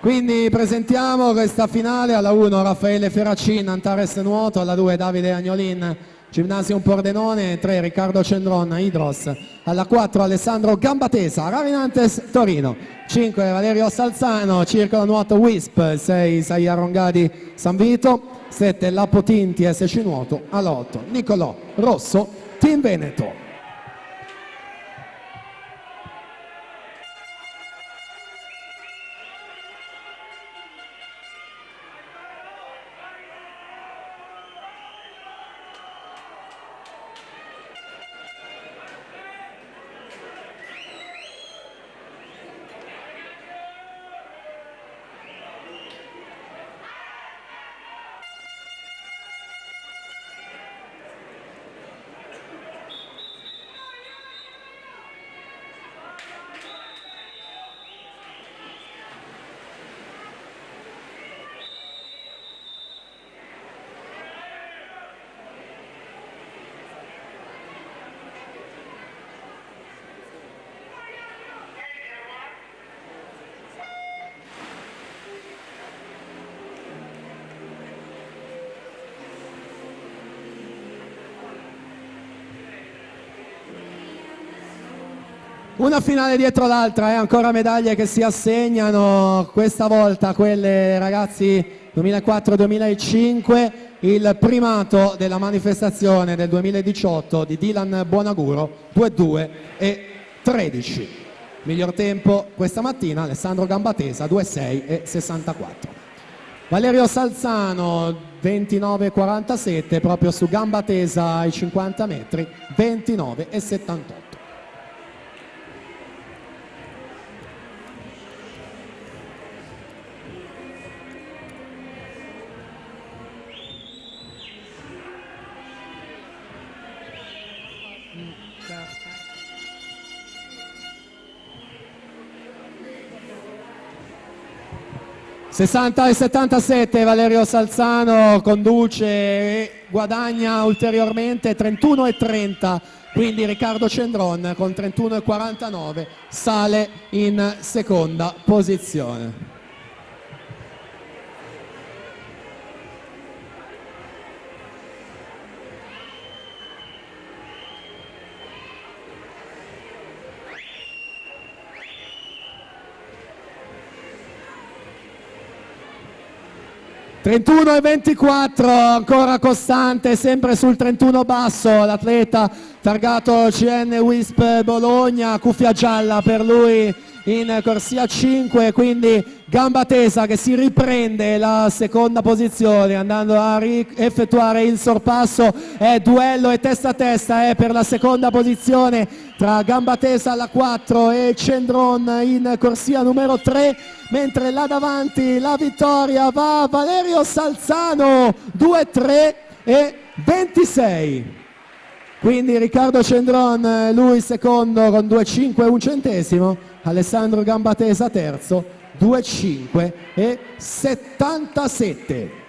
Quindi presentiamo questa finale: alla 1 Raffaele Ferracin, Antares Nuoto, alla 2 Davide Agnolin, Gymnasium Pordenone, 3 Riccardo Cendron, Hydros, alla 4 Alessandro Gambatesa, Ravinantes Torino, 5 Valerio Salzano, Circolo Nuoto Wisp, 6 Isaia Rongadi San Vito, 7 Lapo Tinti SC Nuoto, alla 8 Nicolò Rosso Team Veneto. Una finale dietro l'altra, ancora medaglie che si assegnano, questa volta quelle ragazzi 2004-2005, il primato della manifestazione del 2018 di Dylan Buonaguro, 2-2 e 13. Miglior tempo questa mattina Alessandro Gambatesa, 2-6 e 64. Valerio Salzano 29-47 proprio su Gambatesa ai 50 metri, 29 e 78. 60 e 77 Valerio Salzano conduce e guadagna ulteriormente 31 e 30, quindi Riccardo Cendron con 31 e 49 sale in seconda posizione. (31 e 24) ancora costante, sempre sul 31 basso l'atleta targato CN Wisp Bologna, cuffia gialla per lui in corsia 5, quindi Gambatesa che si riprende la seconda posizione andando a effettuare il sorpasso. È duello e testa a testa per la seconda posizione tra Gambatesa alla 4 e Cendron in corsia numero 3, mentre là davanti la vittoria va a Valerio Salzano, 2-3 e 26. Quindi Riccardo Cendron lui secondo con 2,5 e un centesimo, Alessandro Gambatesa terzo 2,5 e 77.